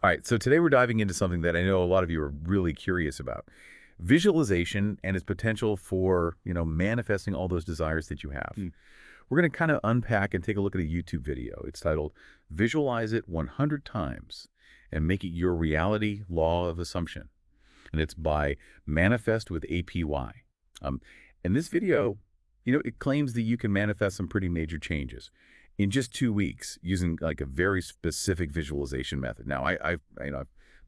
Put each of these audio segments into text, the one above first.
All right, so today we're diving into something that I know a lot of you are really curious about. Visualization and its potential for, manifesting all those desires that you have. Hmm. We're going to kind of unpack and take a look at a YouTube video. It's titled Visualize It 100 Times and Make It Your Reality Law of Assumption. And it's by Manifest with APY. Um, and this video, it claims that you can manifest some pretty major changes in just 2 weeks using like a very specific visualization method. Now, I've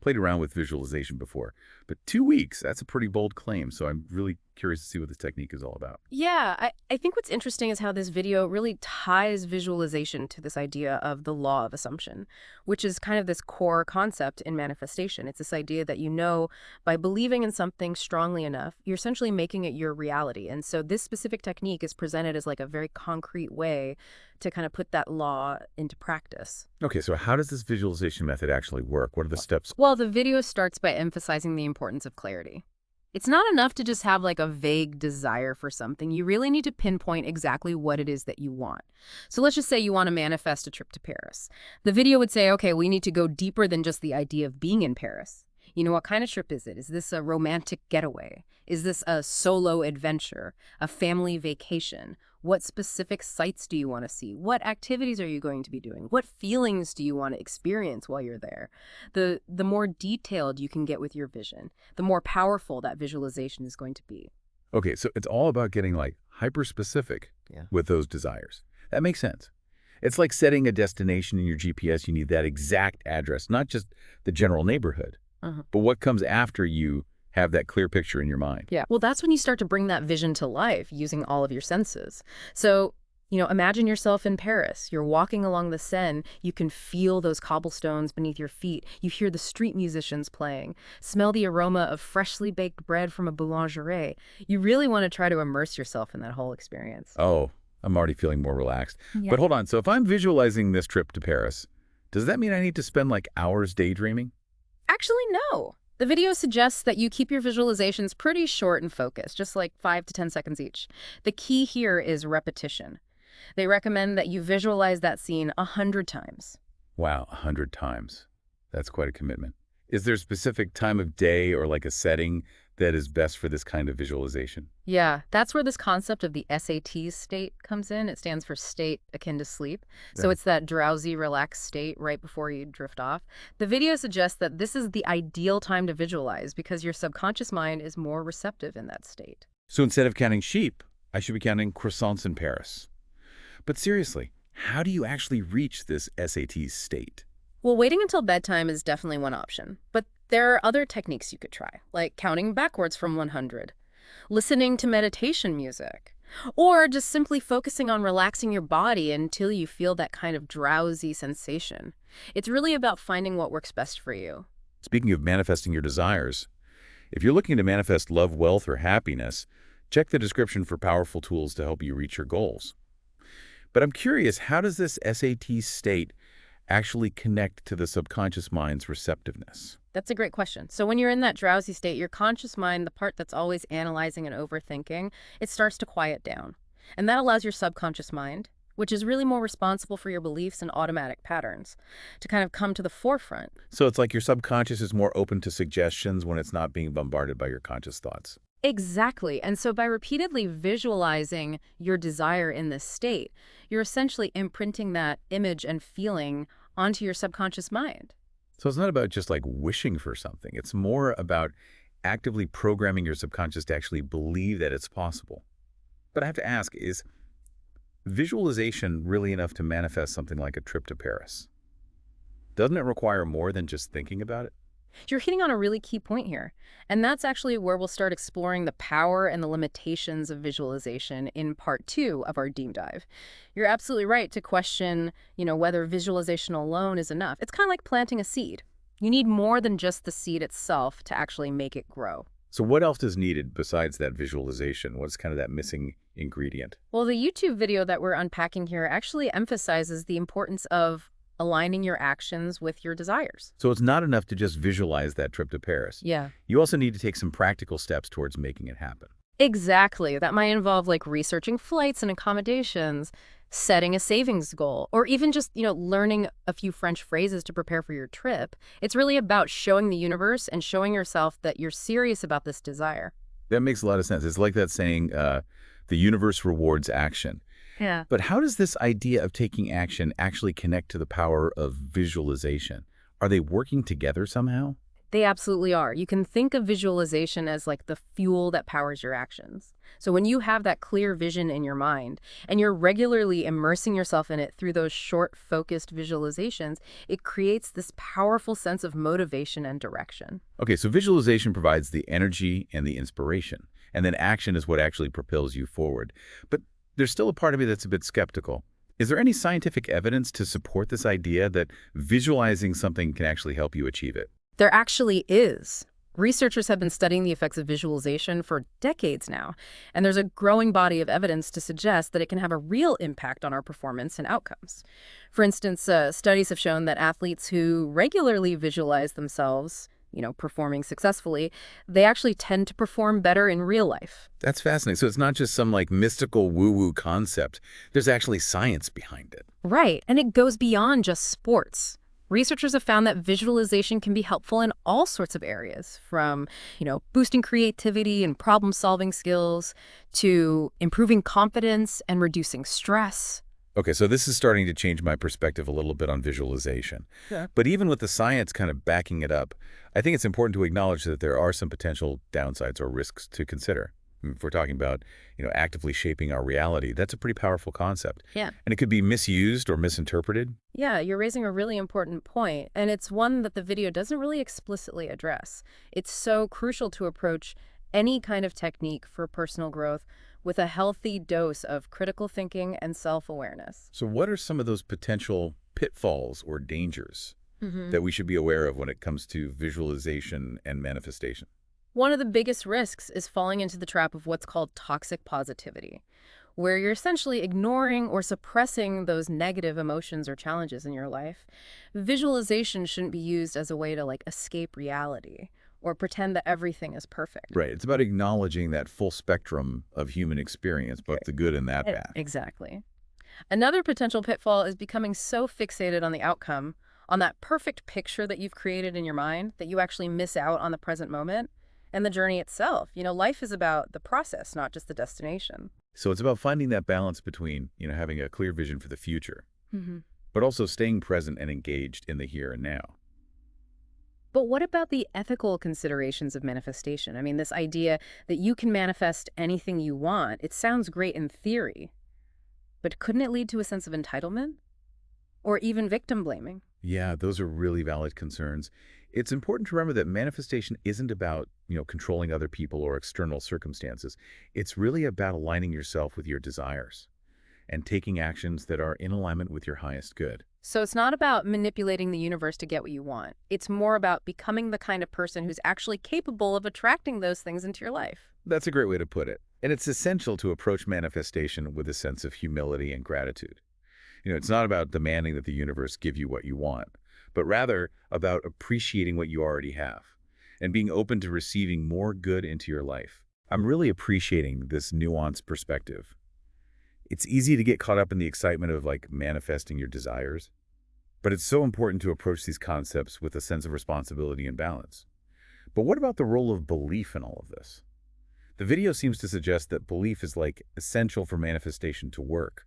played around with visualization before, but 2 weeks, that's a pretty bold claim. So I'm really curious to see what this technique is all about. Yeah, I think what's interesting is how this video really ties visualization to this idea of the law of assumption, which is kind of this core concept in manifestation. It's this idea that by believing in something strongly enough, you're essentially making it your reality. And so this specific technique is presented as like a very concrete way to kind of put that law into practice. Okay, so how does this visualization method actually work? What are the steps? Well, the video starts by emphasizing the importance of clarity. It's not enough to just have like a vague desire for something. You really need to pinpoint exactly what it is that you want. So let's just say you want to manifest a trip to Paris. The video would say, okay, we need to go deeper than just the idea of being in Paris. What kind of trip is it? Is this a romantic getaway? Is this a solo adventure, a family vacation? What specific sites do you want to see? What activities are you going to be doing? What feelings do you want to experience while you're there? The more detailed you can get with your vision, the more powerful that visualization is going to be. Okay, so it's all about getting like hyper specific Yeah. with those desires. That makes sense. It's like setting a destination in your GPS. You need that exact address, not just the general neighborhood, but what comes after you have that clear picture in your mind. Yeah. Well, that's when you start to bring that vision to life using all of your senses. So, imagine yourself in Paris. You're walking along the Seine. You can feel those cobblestones beneath your feet. You hear the street musicians playing. Smell the aroma of freshly baked bread from a boulangerie. You really want to try to immerse yourself in that whole experience. Oh, I'm already feeling more relaxed. Yeah. But hold on. So if I'm visualizing this trip to Paris, does that mean I need to spend like hours daydreaming? Actually, no. The video suggests that you keep your visualizations pretty short and focused, just like 5 to 10 seconds each. The key here is repetition. They recommend that you visualize that scene 100 times. Wow, 100 times. That's quite a commitment. Is there a specific time of day or like a setting that is best for this kind of visualization? Yeah, that's where this concept of the SAT state comes in. It stands for state akin to sleep. So Yeah. it's that drowsy, relaxed state right before you drift off. The video suggests that this is the ideal time to visualize because your subconscious mind is more receptive in that state. So instead of counting sheep, I should be counting croissants in Paris. But seriously, how do you actually reach this SAT state? Well, waiting until bedtime is definitely one option, but there are other techniques you could try, like counting backwards from 100, listening to meditation music, or just simply focusing on relaxing your body until you feel that kind of drowsy sensation. It's really about finding what works best for you. Speaking of manifesting your desires, if you're looking to manifest love, wealth, or happiness, check the description for powerful tools to help you reach your goals. But I'm curious, how does this SAT state actually connect to the subconscious mind's receptiveness? That's a great question. So when you're in that drowsy state, your conscious mind, the part that's always analyzing and overthinking, it starts to quiet down. And that allows your subconscious mind, which is really more responsible for your beliefs and automatic patterns, to kind of come to the forefront. So it's like your subconscious is more open to suggestions when it's not being bombarded by your conscious thoughts. Exactly. And so by repeatedly visualizing your desire in this state, you're essentially imprinting that image and feeling onto your subconscious mind. So it's not about just like wishing for something. It's more about actively programming your subconscious to actually believe that it's possible. But I have to ask, is visualization really enough to manifest something like a trip to Paris? Doesn't it require more than just thinking about it? You're hitting on a really key point here. And that's actually where we'll start exploring the power and the limitations of visualization in part 2 of our deep dive. You're absolutely right to question, whether visualization alone is enough. It's kind of like planting a seed. You need more than just the seed itself to actually make it grow. So what else is needed besides that visualization? What's kind of that missing ingredient? Well, the YouTube video that we're unpacking here actually emphasizes the importance of aligning your actions with your desires. So it's not enough to just visualize that trip to Paris. Yeah. You also need to take some practical steps towards making it happen. Exactly. That might involve like researching flights and accommodations, setting a savings goal, or even just, learning a few French phrases to prepare for your trip. It's really about showing the universe and showing yourself that you're serious about this desire. That makes a lot of sense. It's like that saying, the universe rewards action. Yeah. But how does this idea of taking action actually connect to the power of visualization? Are they working together somehow? They absolutely are. You can think of visualization as like the fuel that powers your actions. So when you have that clear vision in your mind and you're regularly immersing yourself in it through those short, focused visualizations, it creates this powerful sense of motivation and direction. Okay, so visualization provides the energy and the inspiration, and then action is what actually propels you forward. But there's still a part of me that's a bit skeptical. Is there any scientific evidence to support this idea that visualizing something can actually help you achieve it? There actually is. Researchers have been studying the effects of visualization for decades now, and there's a growing body of evidence to suggest that it can have a real impact on our performance and outcomes. For instance, studies have shown that athletes who regularly visualize themselves, performing successfully, they actually tend to perform better in real life. That's fascinating. So it's not just some like mystical woo-woo concept. There's actually science behind it. Right, and it goes beyond just sports. Researchers have found that visualization can be helpful in all sorts of areas, from, boosting creativity and problem-solving skills to improving confidence and reducing stress. Okay, so this is starting to change my perspective a little bit on visualization. Yeah. But even with the science kind of backing it up, I think it's important to acknowledge that there are some potential downsides or risks to consider. If we're talking about, actively shaping our reality, that's a pretty powerful concept. Yeah. And it could be misused or misinterpreted. Yeah, you're raising a really important point, and it's one that the video doesn't really explicitly address. It's so crucial to approach any kind of technique for personal growth with a healthy dose of critical thinking and self-awareness. So what are some of those potential pitfalls or dangers Hmm. that we should be aware of when it comes to visualization and manifestation? One of the biggest risks is falling into the trap of what's called toxic positivity, where you're essentially ignoring or suppressing those negative emotions or challenges in your life. Visualization shouldn't be used as a way to like escape reality or pretend that everything is perfect. Right. It's about acknowledging that full spectrum of human experience, both the good and that bad. Exactly. Another potential pitfall is becoming so fixated on the outcome, on that perfect picture that you've created in your mind, that you actually miss out on the present moment and the journey itself. Life is about the process, not just the destination. So it's about finding that balance between, having a clear vision for the future, Hmm. but also staying present and engaged in the here and now. But what about the ethical considerations of manifestation? I mean, this idea that you can manifest anything you want, it sounds great in theory, but couldn't it lead to a sense of entitlement? Or even victim blaming? Yeah, those are really valid concerns. It's important to remember that manifestation isn't about, controlling other people or external circumstances. It's really about aligning yourself with your desires and taking actions that are in alignment with your highest good. So it's not about manipulating the universe to get what you want. It's more about becoming the kind of person who's actually capable of attracting those things into your life. That's a great way to put it. And it's essential to approach manifestation with a sense of humility and gratitude. It's not about demanding that the universe give you what you want, but rather about appreciating what you already have and being open to receiving more good into your life. I'm really appreciating this nuanced perspective. It's easy to get caught up in the excitement of like manifesting your desires, but it's so important to approach these concepts with a sense of responsibility and balance. But what about the role of belief in all of this? The video seems to suggest that belief is like essential for manifestation to work.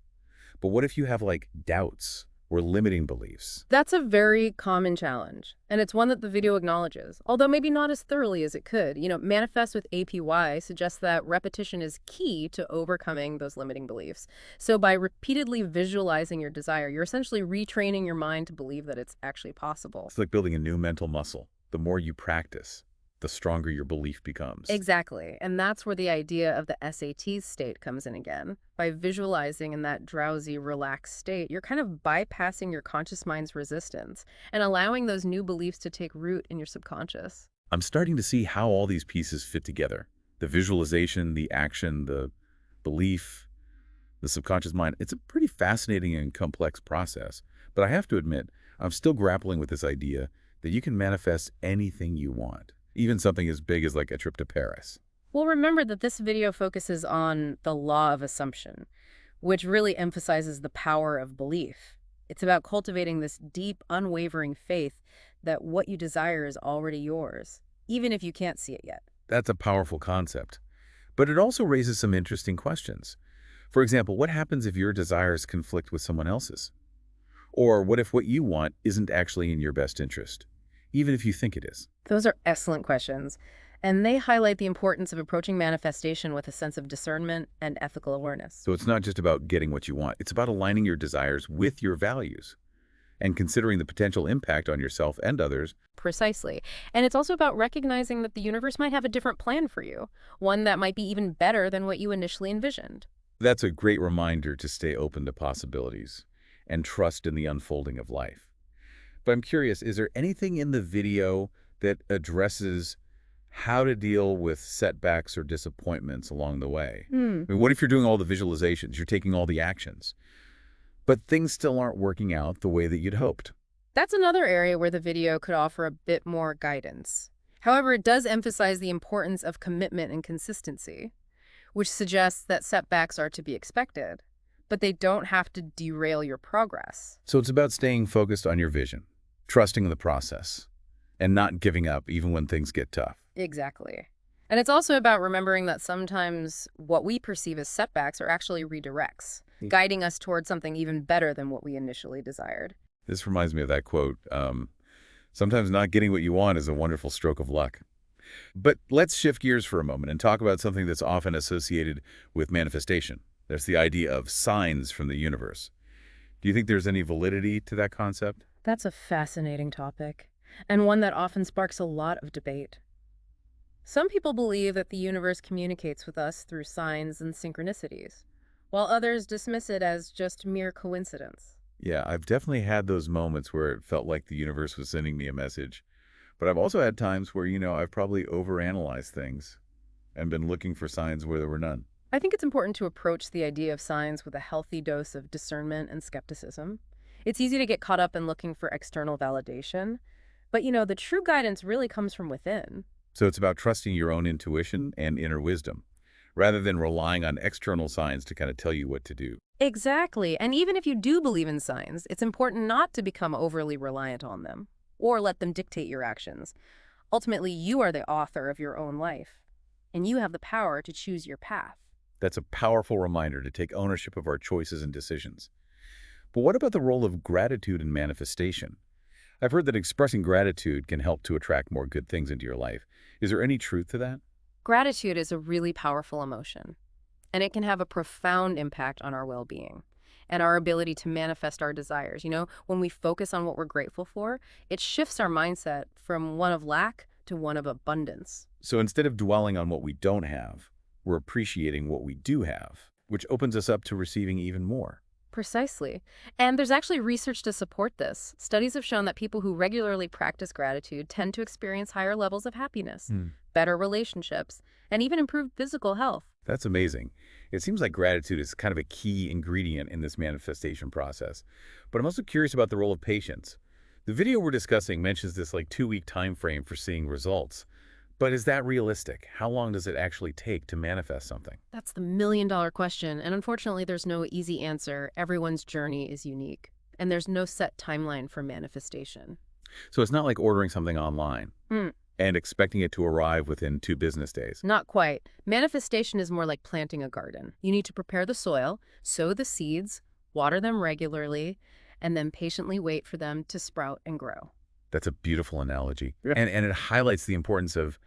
But what if you have like doubts or limiting beliefs? That's a very common challenge, and it's one that the video acknowledges, although maybe not as thoroughly as it could. Manifest with APY suggests that repetition is key to overcoming those limiting beliefs. So by repeatedly visualizing your desire, you're essentially retraining your mind to believe that it's actually possible. It's like building a new mental muscle. The more you practice, the stronger your belief becomes. Exactly. And that's where the idea of the SAT state comes in again. By visualizing in that drowsy, relaxed state, you're kind of bypassing your conscious mind's resistance and allowing those new beliefs to take root in your subconscious. I'm starting to see how all these pieces fit together. The visualization, the action, the belief, the subconscious mind. It's a pretty fascinating and complex process. But I have to admit, I'm still grappling with this idea that you can manifest anything you want, even something as big as like a trip to Paris. Well, remember that this video focuses on the law of assumption, which really emphasizes the power of belief. It's about cultivating this deep, unwavering faith that what you desire is already yours, even if you can't see it yet. That's a powerful concept. But it also raises some interesting questions. For example, what happens if your desires conflict with someone else's? Or what if what you want isn't actually in your best interest, even if you think it is? Those are excellent questions, and they highlight the importance of approaching manifestation with a sense of discernment and ethical awareness. So it's not just about getting what you want. It's about aligning your desires with your values and considering the potential impact on yourself and others. Precisely. And it's also about recognizing that the universe might have a different plan for you, one that might be even better than what you initially envisioned. That's a great reminder to stay open to possibilities and trust in the unfolding of life. But I'm curious, is there anything in the video that addresses how to deal with setbacks or disappointments along the way? Hmm. I mean, what if you're doing all the visualizations, you're taking all the actions, but things still aren't working out the way that you'd hoped? That's another area where the video could offer a bit more guidance. However, it does emphasize the importance of commitment and consistency, which suggests that setbacks are to be expected, but they don't have to derail your progress. So it's about staying focused on your vision, trusting the process, and not giving up even when things get tough. Exactly. And it's also about remembering that sometimes what we perceive as setbacks are actually redirects, guiding us towards something even better than what we initially desired. This reminds me of that quote, sometimes not getting what you want is a wonderful stroke of luck. But let's shift gears for a moment and talk about something that's often associated with manifestation. There's the idea of signs from the universe. Do you think there's any validity to that concept? That's a fascinating topic, and one that often sparks a lot of debate. Some people believe that the universe communicates with us through signs and synchronicities, while others dismiss it as just mere coincidence. Yeah, I've definitely had those moments where it felt like the universe was sending me a message. But I've also had times where, I've probably overanalyzed things and been looking for signs where there were none. I think it's important to approach the idea of signs with a healthy dose of discernment and skepticism. It's easy to get caught up in looking for external validation, but the true guidance really comes from within. So it's about trusting your own intuition and inner wisdom, rather than relying on external signs to kind of tell you what to do. Exactly. And even if you do believe in signs, it's important not to become overly reliant on them or let them dictate your actions. Ultimately, you are the author of your own life, and you have the power to choose your path. That's a powerful reminder to take ownership of our choices and decisions. But what about the role of gratitude in manifestation? I've heard that expressing gratitude can help to attract more good things into your life. Is there any truth to that? Gratitude is a really powerful emotion, and it can have a profound impact on our well-being and our ability to manifest our desires. When we focus on what we're grateful for, it shifts our mindset from one of lack to one of abundance. So instead of dwelling on what we don't have, we're appreciating what we do have, which opens us up to receiving even more. Precisely. And there's actually research to support this. Studies have shown that people who regularly practice gratitude tend to experience higher levels of happiness, better relationships, and even improved physical health. That's amazing. It seems like gratitude is kind of a key ingredient in this manifestation process. But I'm also curious about the role of patience. The video we're discussing mentions this 2-week time frame for seeing results. But is that realistic? How long does it actually take to manifest something? That's the million-dollar question, and unfortunately there's no easy answer. Everyone's journey is unique, and there's no set timeline for manifestation. So it's not like ordering something online and expecting it to arrive within 2 business days. Not quite. Manifestation is more like planting a garden. You need to prepare the soil, sow the seeds, water them regularly, and then patiently wait for them to sprout and grow. That's a beautiful analogy. Yeah. And it highlights the importance of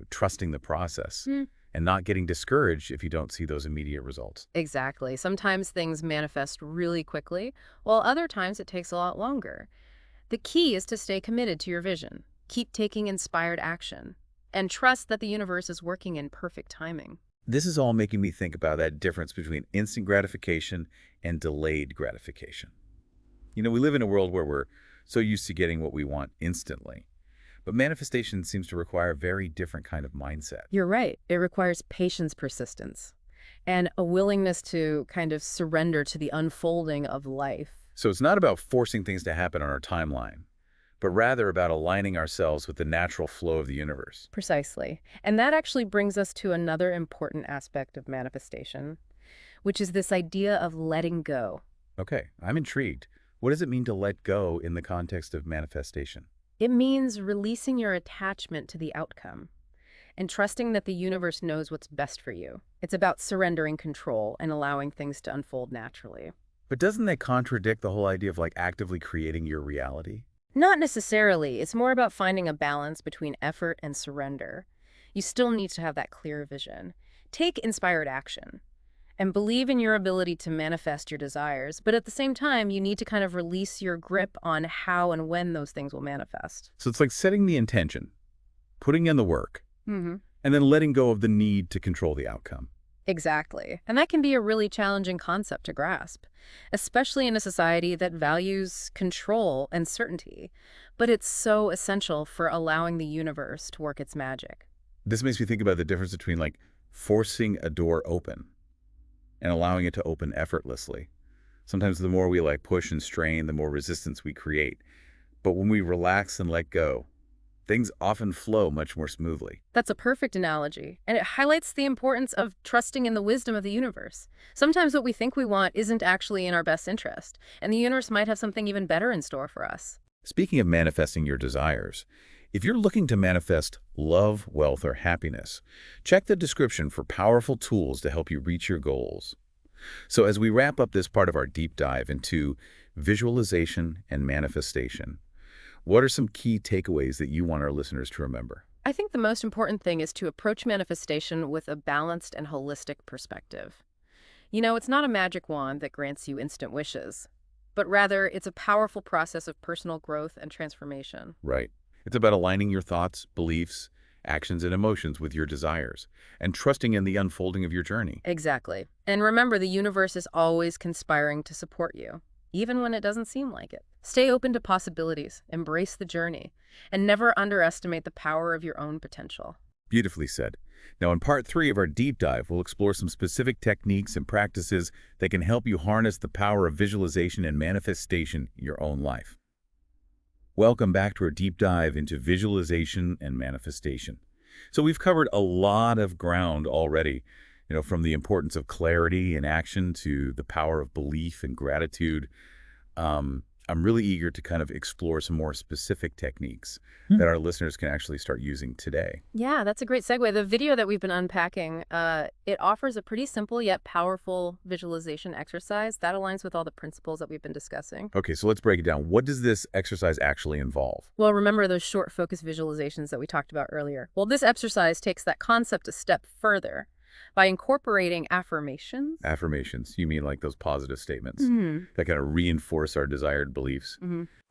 trusting the process and not getting discouraged if you don't see those immediate results. Exactly. Sometimes things manifest really quickly, while other times it takes a lot longer. The key is to stay committed to your vision, keep taking inspired action, and trust that the universe is working in perfect timing. This is all making me think about that difference between instant gratification and delayed gratification. We live in a world where we're so used to getting what we want instantly. But manifestation seems to require a very different kind of mindset. You're right. It requires patience, persistence, and a willingness to kind of surrender to the unfolding of life. So it's not about forcing things to happen on our timeline, but rather about aligning ourselves with the natural flow of the universe. Precisely. And that actually brings us to another important aspect of manifestation, which is this idea of letting go. Okay, I'm intrigued. What does it mean to let go in the context of manifestation? It means releasing your attachment to the outcome and trusting that the universe knows what's best for you. It's about surrendering control and allowing things to unfold naturally. But doesn't that contradict the whole idea of like actively creating your reality? Not necessarily. It's more about finding a balance between effort and surrender. You still need to have that clear vision. Take inspired action and believe in your ability to manifest your desires, but at the same time, you need to kind of release your grip on how and when those things will manifest. So it's like setting the intention, putting in the work, Mm-hmm. and then letting go of the need to control the outcome. Exactly. And that can be a really challenging concept to grasp, especially in a society that values control and certainty. But it's so essential for allowing the universe to work its magic. This makes me think about the difference between like forcing a door open and allowing it to open effortlessly. Sometimes the more we like push and strain, the more resistance we create. But when we relax and let go, things often flow much more smoothly. That's a perfect analogy, and it highlights the importance of trusting in the wisdom of the universe. Sometimes what we think we want isn't actually in our best interest, and the universe might have something even better in store for us. Speaking of manifesting your desires, if you're looking to manifest love, wealth, or happiness, check the description for powerful tools to help you reach your goals. So as we wrap up this part of our deep dive into visualization and manifestation, what are some key takeaways that you want our listeners to remember? I think the most important thing is to approach manifestation with a balanced and holistic perspective. You know, it's not a magic wand that grants you instant wishes, but rather it's a powerful process of personal growth and transformation. Right. It's about aligning your thoughts, beliefs, actions, and emotions with your desires, and trusting in the unfolding of your journey. Exactly. And remember, the universe is always conspiring to support you, even when it doesn't seem like it. Stay open to possibilities, embrace the journey, and never underestimate the power of your own potential. Beautifully said. Now, in part 3 of our deep dive, we'll explore some specific techniques and practices that can help you harness the power of visualization and manifestation in your own life. Welcome back to our deep dive into visualization and manifestation. So we've covered a lot of ground already, from the importance of clarity and action to the power of belief and gratitude. I'm really eager to kind of explore some more specific techniques that our listeners can actually start using today. Yeah, that's a great segue. The video that we've been unpacking, it offers a pretty simple yet powerful visualization exercise that aligns with all the principles that we've been discussing. Okay, so let's break it down. What does this exercise actually involve? Well, remember those short focus visualizations that we talked about earlier? Well, this exercise takes that concept a step further by incorporating affirmations. Affirmations. You mean like those positive statements Mhm. that kind of reinforce our desired beliefs?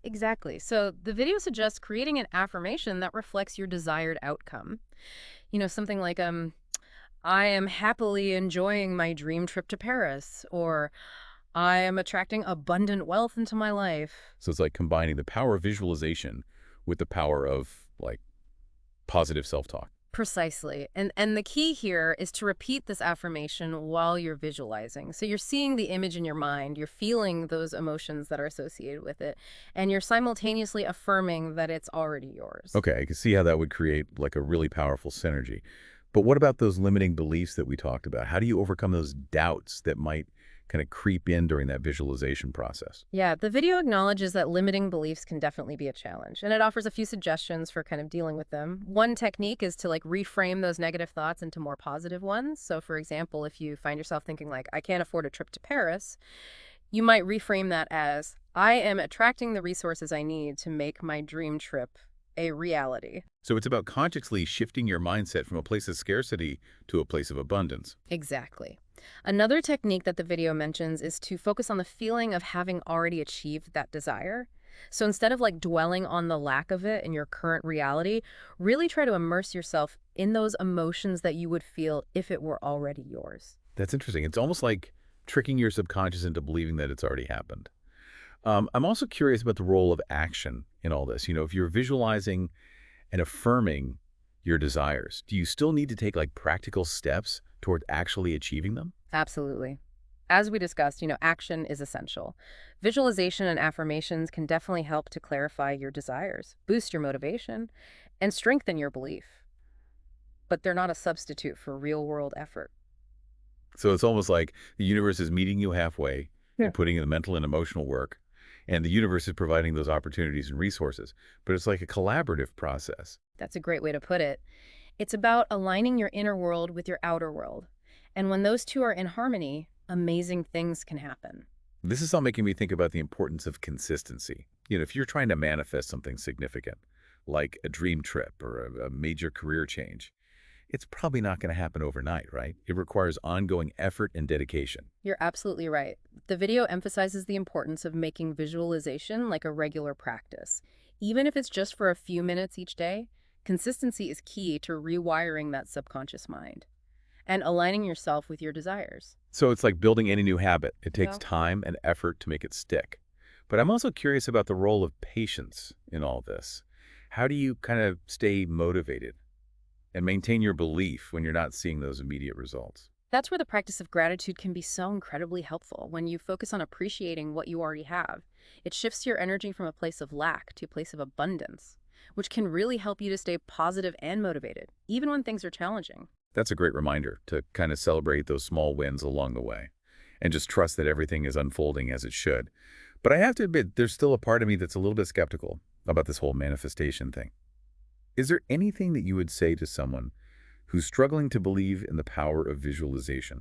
Exactly. So the video suggests creating an affirmation that reflects your desired outcome. You know, something like, I am happily enjoying my dream trip to Paris, or I am attracting abundant wealth into my life. So it's like combining the power of visualization with the power of like positive self-talk. Precisely. And the key here is to repeat this affirmation while you're visualizing. So you're seeing the image in your mind, you're feeling those emotions that are associated with it, and you're simultaneously affirming that it's already yours. Okay, I can see how that would create like a really powerful synergy. But what about those limiting beliefs that we talked about? How do you overcome those doubts that might kind of creep in during that visualization process? Yeah, the video acknowledges that limiting beliefs can definitely be a challenge, and it offers a few suggestions for kind of dealing with them. One technique is to reframe those negative thoughts into more positive ones. So for example, if you find yourself thinking like, I can't afford a trip to Paris, you might reframe that as, I am attracting the resources I need to make my dream trip a reality. So it's about consciously shifting your mindset from a place of scarcity to a place of abundance. Exactly. Another technique that the video mentions is to focus on the feeling of having already achieved that desire. So instead of dwelling on the lack of it in your current reality, really try to immerse yourself in those emotions that you would feel if it were already yours. That's interesting. It's almost like tricking your subconscious into believing that it's already happened. I'm also curious about the role of action in all this. If you're visualizing and affirming your desires, do you still need to take practical steps toward actually achieving them? Absolutely. As we discussed, action is essential. Visualization and affirmations can definitely help to clarify your desires, boost your motivation, and strengthen your belief. But they're not a substitute for real-world effort. So it's almost like the universe is meeting you halfway Yeah. and putting in the mental and emotional work, and the universe is providing those opportunities and resources. But it's like a collaborative process. That's a great way to put it. It's about aligning your inner world with your outer world. And when those two are in harmony, amazing things can happen. This is all making me think about the importance of consistency. If you're trying to manifest something significant, like a dream trip or a major career change, it's probably not going to happen overnight, right? It requires ongoing effort and dedication. You're absolutely right. The video emphasizes the importance of making visualization like a regular practice. Even if it's just for a few minutes each day, consistency is key to rewiring that subconscious mind and aligning yourself with your desires. So it's like building any new habit. It takes Yeah. time and effort to make it stick. But I'm also curious about the role of patience in all this. How do you kind of stay motivated and maintain your belief when you're not seeing those immediate results? That's where the practice of gratitude can be so incredibly helpful when you focus on appreciating what you already have. It shifts your energy from a place of lack to a place of abundance, which can really help you to stay positive and motivated, even when things are challenging. That's a great reminder to kind of celebrate those small wins along the way and just trust that everything is unfolding as it should. But I have to admit, there's still a part of me that's a little bit skeptical about this whole manifestation thing. Is there anything that you would say to someone who's struggling to believe in the power of visualization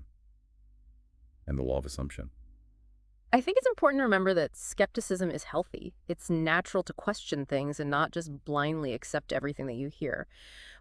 and the law of assumption? I think it's important to remember that skepticism is healthy. It's natural to question things and not just blindly accept everything that you hear.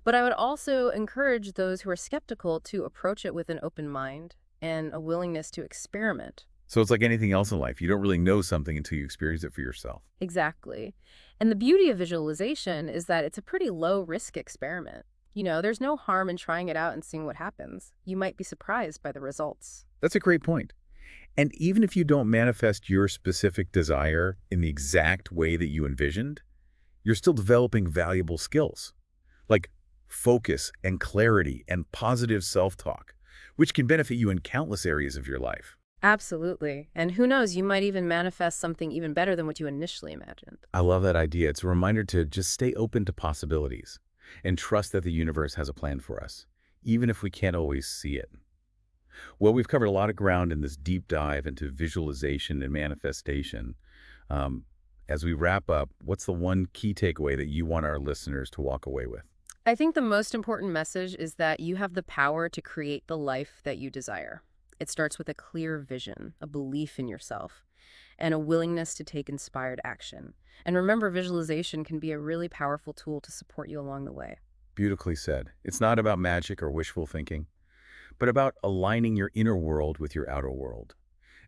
But I would also encourage those who are skeptical to approach it with an open mind and a willingness to experiment. So it's like anything else in life. You don't really know something until you experience it for yourself. Exactly. And the beauty of visualization is that it's a pretty low risk experiment. There's no harm in trying it out and seeing what happens. You might be surprised by the results. That's a great point. And even if you don't manifest your specific desire in the exact way that you envisioned, you're still developing valuable skills like focus and clarity and positive self-talk, which can benefit you in countless areas of your life. Absolutely. And who knows, you might even manifest something even better than what you initially imagined. I love that idea. It's a reminder to just stay open to possibilities and trust that the universe has a plan for us, even if we can't always see it. Well, we've covered a lot of ground in this deep dive into visualization and manifestation. As we wrap up, what's the one key takeaway that you want our listeners to walk away with? I think the most important message is that you have the power to create the life that you desire. It starts with a clear vision, a belief in yourself, and a willingness to take inspired action. And remember, visualization can be a really powerful tool to support you along the way. Beautifully said. It's not about magic or wishful thinking, but about aligning your inner world with your outer world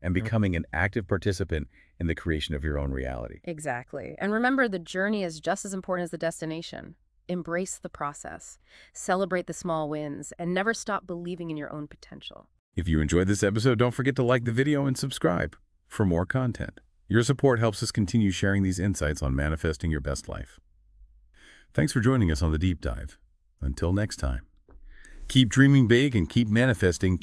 and becoming an active participant in the creation of your own reality. Exactly. And remember, the journey is just as important as the destination. Embrace the process, celebrate the small wins, and never stop believing in your own potential. If you enjoyed this episode, don't forget to like the video and subscribe for more content. Your support helps us continue sharing these insights on manifesting your best life. Thanks for joining us on the Deep Dive. Until next time, keep dreaming big and keep manifesting